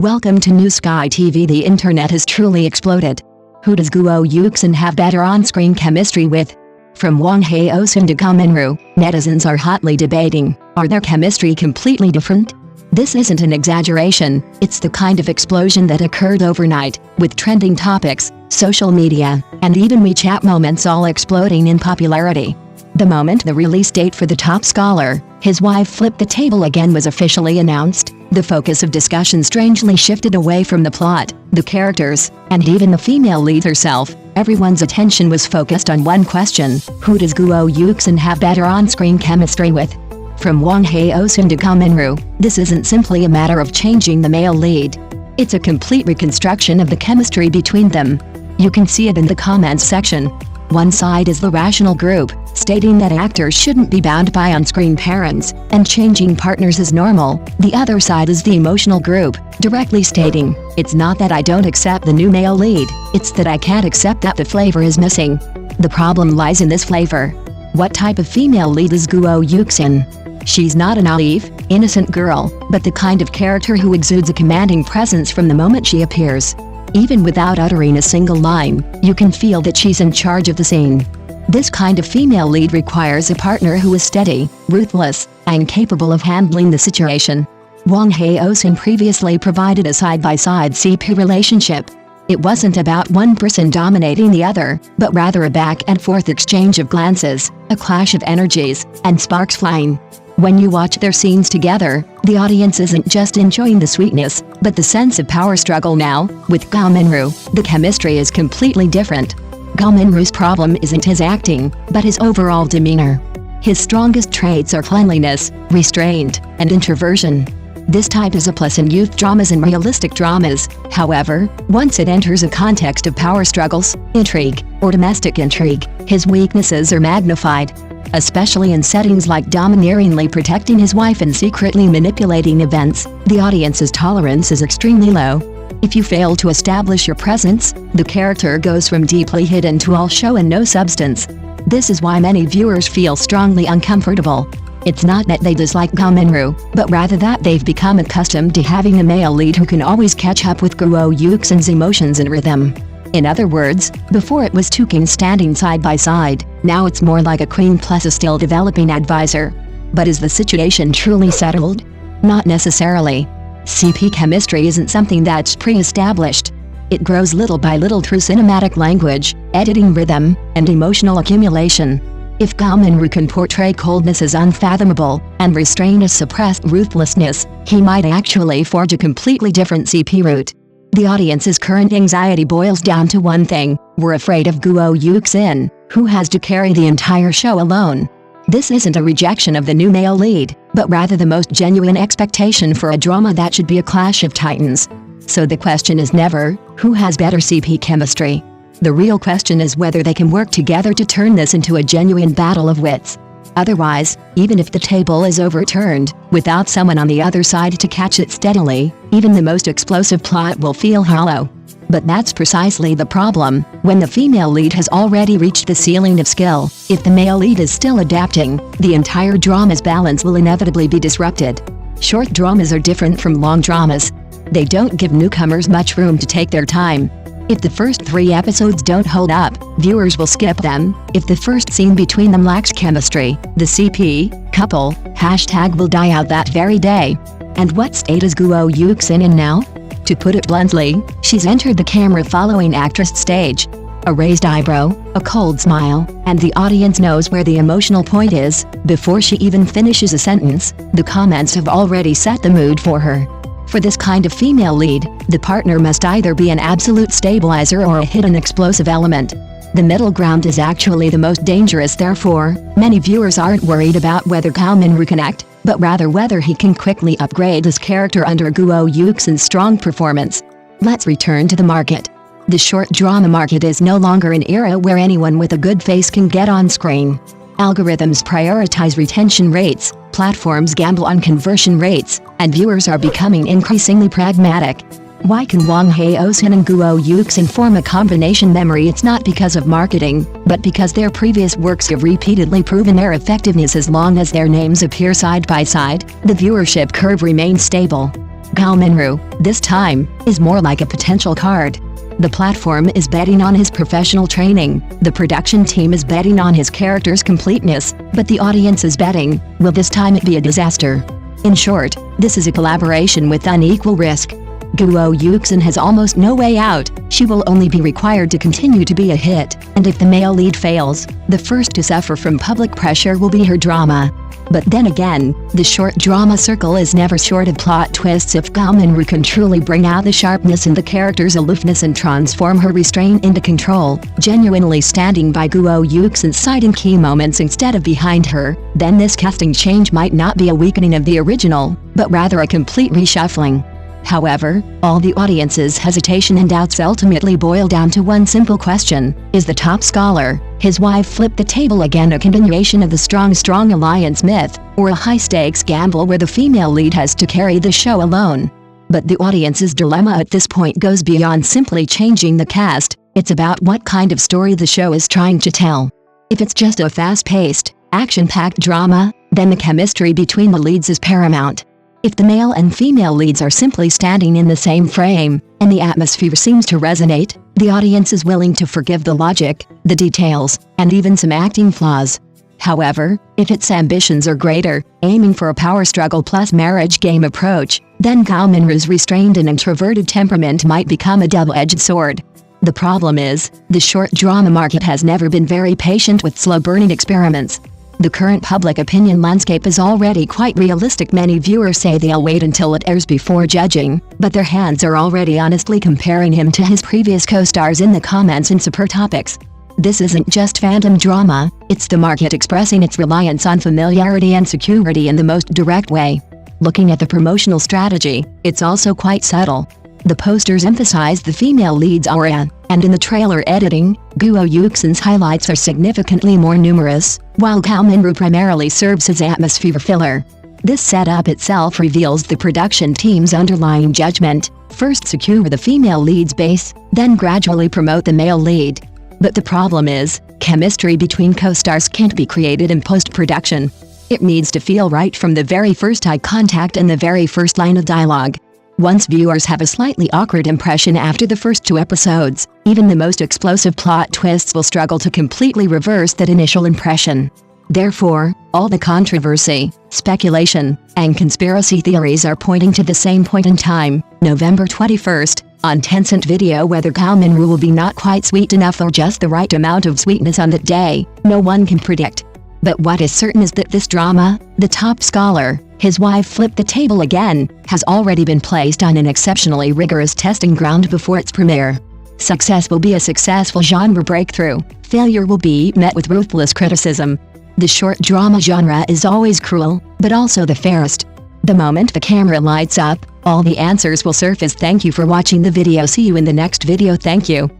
Welcome to New Sky TV. The internet has truly exploded. Who does Guo Yuxin have better on-screen chemistry with? From Wang Haozhen to Gao Minrui, netizens are hotly debating, are their chemistry completely different? This isn't an exaggeration, it's the kind of explosion that occurred overnight, with trending topics, social media, and even WeChat moments all exploding in popularity. The moment the release date for the top scholar, his wife flipped the table again was officially announced, the focus of discussion strangely shifted away from the plot, the characters, and even the female lead herself. Everyone's attention was focused on one question: who does Guo Yuxin have better on-screen chemistry with? From Wang Haozhen to Gao Minrui, this isn't simply a matter of changing the male lead. It's a complete reconstruction of the chemistry between them. You can see it in the comments section. One side is the rational group, stating that actors shouldn't be bound by on-screen parents, and changing partners is normal. The other side is the emotional group, directly stating, it's not that I don't accept the new male lead, it's that I can't accept that the flavor is missing. The problem lies in this flavor. What type of female lead is Guo Yuxin? She's not a naive, innocent girl, but the kind of character who exudes a commanding presence from the moment she appears. Even without uttering a single line, you can feel that she's in charge of the scene. This kind of female lead requires a partner who is steady, ruthless, and capable of handling the situation. Wang Haozhen previously provided a side-by-side CP relationship. It wasn't about one person dominating the other, but rather a back-and-forth exchange of glances, a clash of energies, and sparks flying. When you watch their scenes together, the audience isn't just enjoying the sweetness, but the sense of power struggle. Now, with Gao Minrui, the chemistry is completely different. Gao Minrui's problem isn't his acting, but his overall demeanor. His strongest traits are cleanliness, restraint, and introversion. This type is a plus in youth dramas and realistic dramas. However, once it enters a context of power struggles, intrigue, or domestic intrigue, his weaknesses are magnified. Especially in settings like domineeringly protecting his wife and secretly manipulating events, the audience's tolerance is extremely low. If you fail to establish your presence, the character goes from deeply hidden to all show and no substance. This is why many viewers feel strongly uncomfortable. It's not that they dislike Gao Minrui, but rather that they've become accustomed to having a male lead who can always catch up with Guo Yuxin's emotions and rhythm. In other words, before it was two kings standing side by side, now it's more like a queen plus a still developing advisor. But is the situation truly settled? Not necessarily. CP chemistry isn't something that's pre-established. It grows little by little through cinematic language, editing rhythm, and emotional accumulation. If Gao Minrui can portray coldness as unfathomable, and restraint as suppressed ruthlessness, he might actually forge a completely different CP route. The audience's current anxiety boils down to one thing: we're afraid of Guo Yuxin, who has to carry the entire show alone. This isn't a rejection of the new male lead, but rather the most genuine expectation for a drama that should be a clash of titans. So the question is never, who has better CP chemistry? The real question is whether they can work together to turn this into a genuine battle of wits. Otherwise, even if the table is overturned, without someone on the other side to catch it steadily, even the most explosive plot will feel hollow. But that's precisely the problem. When the female lead has already reached the ceiling of skill, if the male lead is still adapting, the entire drama's balance will inevitably be disrupted. Short dramas are different from long dramas. They don't give newcomers much room to take their time. If the first 3 episodes don't hold up, viewers will skip them. If the first scene between them lacks chemistry, the CP couple hashtag will die out that very day. And what state is Guo Yuxin in now? To put it bluntly, she's entered the camera following actress stage. A raised eyebrow, a cold smile, and the audience knows where the emotional point is. Before she even finishes a sentence, the comments have already set the mood for her. For this kind of female lead, the partner must either be an absolute stabilizer or a hidden explosive element. The middle ground is actually the most dangerous. Therefore, many viewers aren't worried about whether Gao Minrui can act, but rather whether he can quickly upgrade his character under Guo Yuxin's strong performance. Let's return to the market. The short drama market is no longer an era where anyone with a good face can get on screen. Algorithms prioritize retention rates, platforms gamble on conversion rates, and viewers are becoming increasingly pragmatic. Why can Wang Haozhen and Guo Yuxin form a combination memory? It's not because of marketing, but because their previous works have repeatedly proven their effectiveness. As long as their names appear side by side, the viewership curve remains stable. Gao Minrui, this time, is more like a potential card. The platform is betting on his professional training, the production team is betting on his character's completeness, but the audience is betting, will this time it be a disaster? In short, this is a collaboration with unequal risk. Guo Yuxin has almost no way out, she will only be required to continue to be a hit, and if the male lead fails, the first to suffer from public pressure will be her drama. But then again, the short drama circle is never short of plot twists if Gao Minrui can truly bring out the sharpness in the character's aloofness and transform her restraint into control, genuinely standing by Guo Yuxin's side in key moments instead of behind her, then this casting change might not be a weakening of the original, but rather a complete reshuffling. However, all the audience's hesitation and doubts ultimately boil down to one simple question: is the top scholar, his wife flip the table again a continuation of the strong alliance myth, or a high-stakes gamble where the female lead has to carry the show alone? But the audience's dilemma at this point goes beyond simply changing the cast, it's about what kind of story the show is trying to tell. If it's just a fast-paced, action-packed drama, then the chemistry between the leads is paramount. If the male and female leads are simply standing in the same frame, and the atmosphere seems to resonate, the audience is willing to forgive the logic, the details, and even some acting flaws. However, if its ambitions are greater, aiming for a power struggle plus marriage game approach, then Gao Minrui's restrained and introverted temperament might become a double-edged sword. The problem is, the short drama market has never been very patient with slow-burning experiments. The current public opinion landscape is already quite realistic. Many viewers say they'll wait until it airs before judging, but their hands are already honestly comparing him to his previous co-stars in the comments and super topics. This isn't just fandom drama, it's the market expressing its reliance on familiarity and security in the most direct way. Looking at the promotional strategy, it's also quite subtle. The posters emphasize the female lead's aura, and in the trailer editing, Guo Yuxin's highlights are significantly more numerous, while Gao Minrui primarily serves as atmosphere filler. This setup itself reveals the production team's underlying judgment: first secure the female lead's base, then gradually promote the male lead. But the problem is, chemistry between co-stars can't be created in post-production. It needs to feel right from the very first eye contact and the very first line of dialogue. Once viewers have a slightly awkward impression after the first 2 episodes, even the most explosive plot twists will struggle to completely reverse that initial impression. Therefore, all the controversy, speculation, and conspiracy theories are pointing to the same point in time, November 21st, on Tencent Video. Whether Gao Minrui will be not quite sweet enough or just the right amount of sweetness on that day, no one can predict. But what is certain is that this drama, the top scholar, his wife flipped the table again, has already been placed on an exceptionally rigorous testing ground before its premiere. Success will be a successful genre breakthrough, failure will be met with ruthless criticism. The short drama genre is always cruel, but also the fairest. The moment the camera lights up, all the answers will surface. Thank you for watching the video. See you in the next video. Thank you.